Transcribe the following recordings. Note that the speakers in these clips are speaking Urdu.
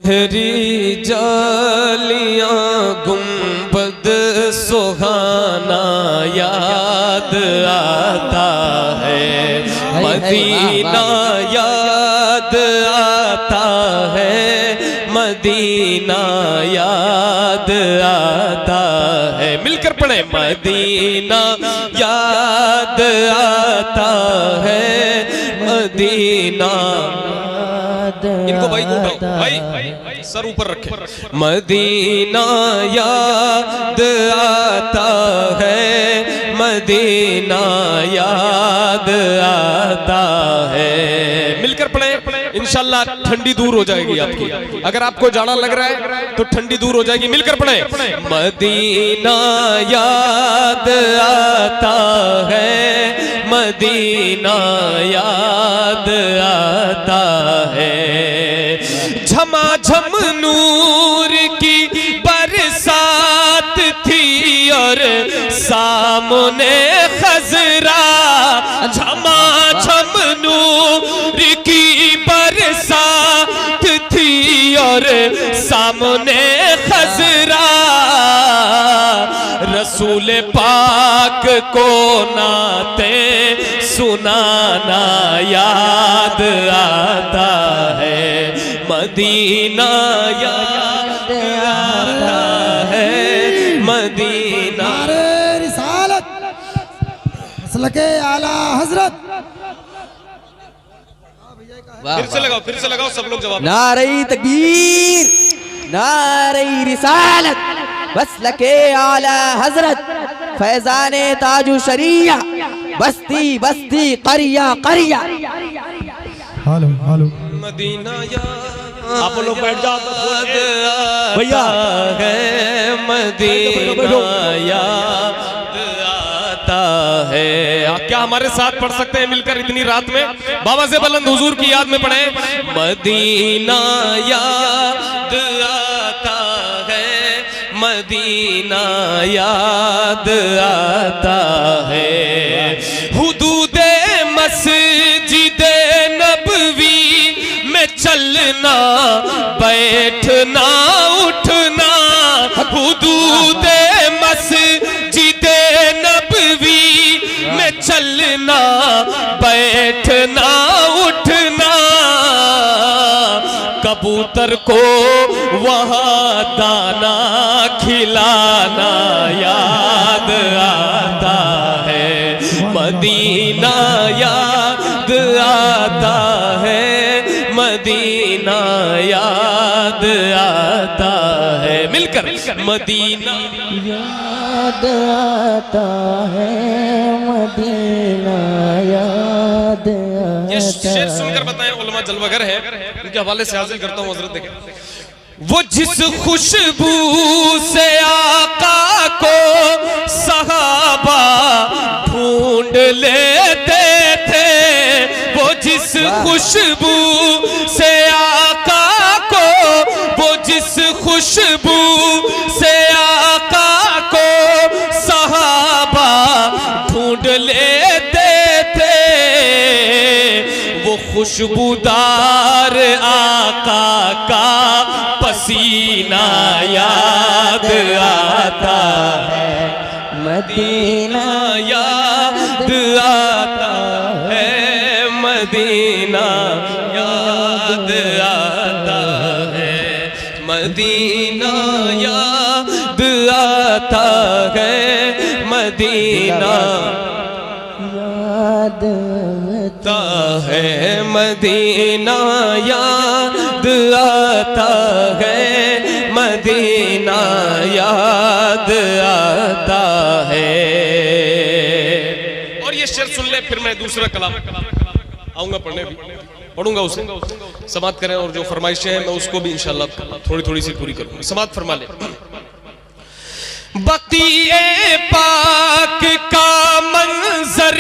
تیری جالیاں گنبد سہانا یاد آتا ہے، مدینہ یاد آتا ہے، مدینہ یاد آتا ہے۔ مل کر پڑھیں، مدینہ یاد آتا ہے، مدینہ۔ ان کو بھائی کو اٹھاؤ، بھائی سر اوپر رکھیں۔ مدینہ یاد آتا ہے، مدینہ یاد آتا ہے۔ مل کر پڑھیں، انشاءاللہ ٹھنڈی دور ہو جائے گی آپ کی۔ اگر آپ کو جاڑا لگ رہا ہے تو ٹھنڈی دور ہو جائے گی۔ مل کر پڑھیں، مدینہ یاد آتا ہے، مدینہ یاد آتا ہے۔ جھما جھم نور کی برسات تھی اور سامنے خضرا، جھما جھم نور کی برسات تھی اور سامنے خضرا، رسول پاک کو نعتیں سنانا یاد آتا ہے، مدینہ یاد آتا ہے، مدینہ۔ نعرہ رسالت، مسلک اعلی حضرت۔ پھر سے لگاؤ سب لوگ جواب۔ نعرہ تکبیر، نعرہ رسالت، مسلک اعلی حضرت، فیضان تاج شریعہ، بستی بستی قریہ قریہ۔ حالو حالو مدینہ یاد آپ لوگ بیٹھ جاؤ بھیا ہے، مدینہ یاد آتا ہے۔ کیا ہمارے ساتھ پڑھ سکتے ہیں مل کر اتنی رات میں؟ بابا سے بلند حضور کی یاد میں پڑھیں، مدینہ یاد آتا ہے، مدینہ یاد آتا ہے۔ حدود مسجد نبوی میں چلنا بیٹھنا اٹھنا، حدود مسجد نبوی میں چلنا بیٹھنا اٹھنا، کبوتر کو وہاں دانا کھلانا یاد آتا ہے، مدینہ یاد آتا ہے، مدینہ یاد آتا ہے۔ مل کر مدینہ یاد آتا ہے، مدینہ یاد آتا ہے۔ یہ شعر سن کر بتائیں، علماء جلوہ گر ہے، ان کے حوالے سے حاصل کرتا ہوں حضرت دیکھیں۔ وہ جس خوشبو سے آقا کو صحابہ ڈھونڈ لیتے تھے، وہ جس خوشبو سے آقا کو، وہ جس خوشبو سے آقا کو صحابہ ڈھونڈ لیتے تھے، وہ خوشبودار آقا کا پسینہ یاد آتا ہے، مدینہ یاد آتا ہے، مدینہ یاد آتا ہے، مدینہ یاد آتا ہے، مدینہ یاد آتا ہے، مدینہ یاد آتا ہے، مدینہ یاد آتا ہے۔ اور یہ شعر سن لے، پھر میں دوسرا کلام آؤں گا پڑھنے بھی، پڑھوں گا اسے، سماعت کریں، اور جو فرمائشیں ہیں میں اس کو بھی انشاءاللہ تھوڑی تھوڑی سی پوری کروں گا۔ سماعت فرما لیں۔ بقیع پاک کا منظر،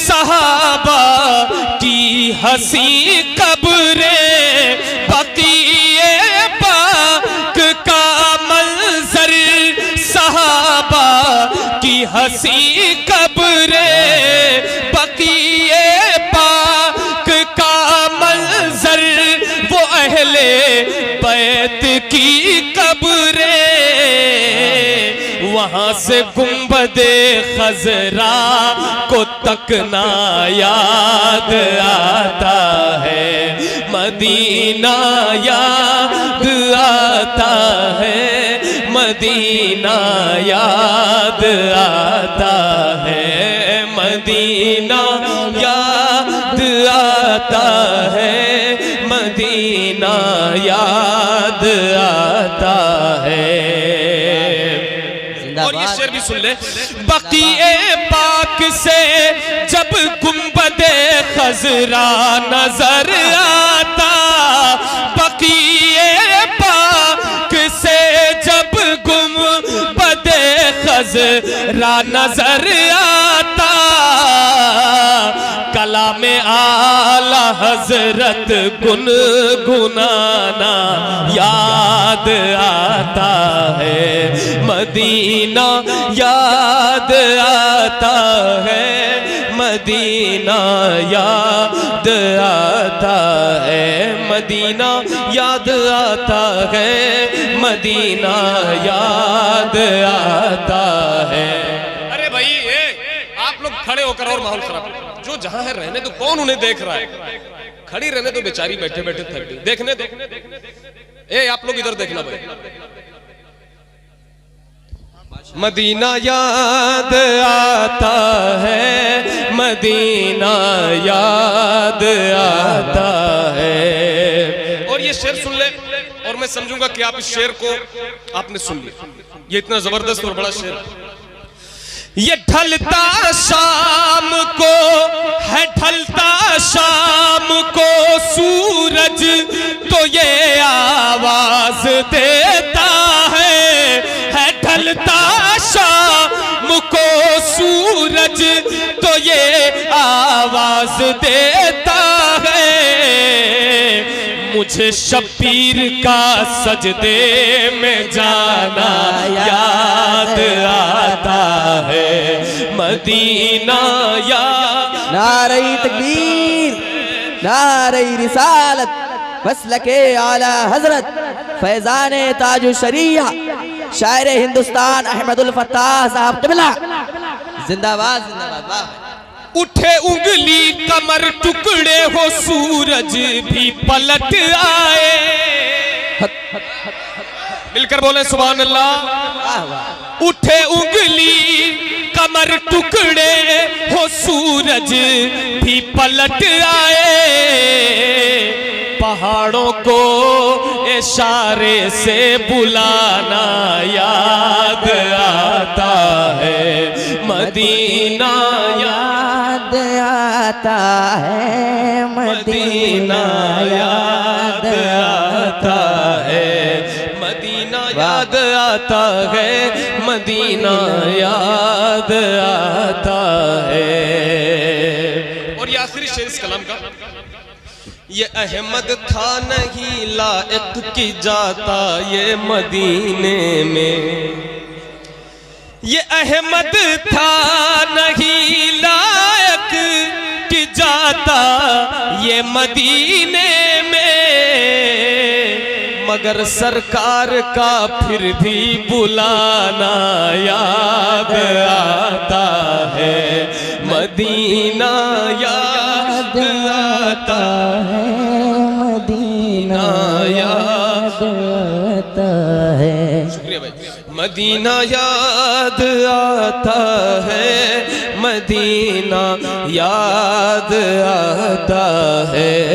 صحابہ کی حسین قبریں، بقیع پاک کا منظر، صحابہ کی حسین قبریں، بقیع پاک کا منظر، وہ اہل بیت کی قبریں وہاں سے گنبد خضرا کو تکنا یاد آتا ہے مدینہ یاد آتا ہے مدینہ یاد آتا ہے مدینہ یاد آتا ہے مدینہ یاد آتا ہے اور یہ شعر بھی سن لے بقیع پاک سے جب گنبد خضرا نظر آتا بقیع پاک سے جب گنبد خضرا نظر آتا کلام اعلی حضرت گنگنانا یاد آتا ہے مدینہ یاد آتا ہے مدینہ یاد آتا ہے مدینہ یاد آتا ہے مدینہ یاد آتا ہے ارے بھائی آپ لوگ کھڑے ہو کر اور ماحول خراب جو جہاں ہے رہنے تو کون انہیں دیکھ رہا ہے کھڑی رہنے تو بیچاری بیٹھے بیٹھے تھک گئی دیکھنے دو آپ لوگ ادھر دیکھنا بھائی مدینہ یاد آتا ہے مدینہ یاد آتا ہے اور یہ شعر سن لے اور میں سمجھوں گا کہ آپ اس شعر کو آپ نے سن لیا یہ اتنا زبردست اور بڑا شعر یہ ڈھلتا شام کو ہے ڈھلتا شام کو سورج تو یہ آواز دیتا ہے ڈھلتا شام کو سورج تو یہ آواز دیتا ہے مجھے شبیر کا سجدے میں جانا یاد آتا ہے مدینہ یاد نعرہ تکبیر نعرہ رسالت مسلک اعلی حضرت فیضان تاج الشریعہ شاعر ہندوستان احمد الفتاح صاحب قبلہ زندہ باد زندہ باد اٹھے انگلی کمر ٹکڑے ہو سورج بھی پلٹ آئے مل کر بولیں سبحان اللہ اٹھے انگلی کمر ٹکڑے ہو سورج بھی پلٹ آئے پہاڑوں کو اشارے سے بلانا یاد آتا ہے مدینہ یاد آتا ہے مدینہ یاد آتا ہے مدینہ یاد آتا ہے مدینہ یاد آتا ہے اور یہ آخری شعر اس کلام کا یہ احمد تھا نہیں لائق کی جاتا یہ مدینے میں یہ احمد تھا نہیں لائق کی جاتا یہ مدینے میں مگر سرکار کا پھر بھی بلانا یاد آتا ہے مدینہ یاد آتا ہے مدینہ یاد آتا ہے شکریہ بھائی مدینہ یاد آتا ہے مدینہ یاد آتا ہے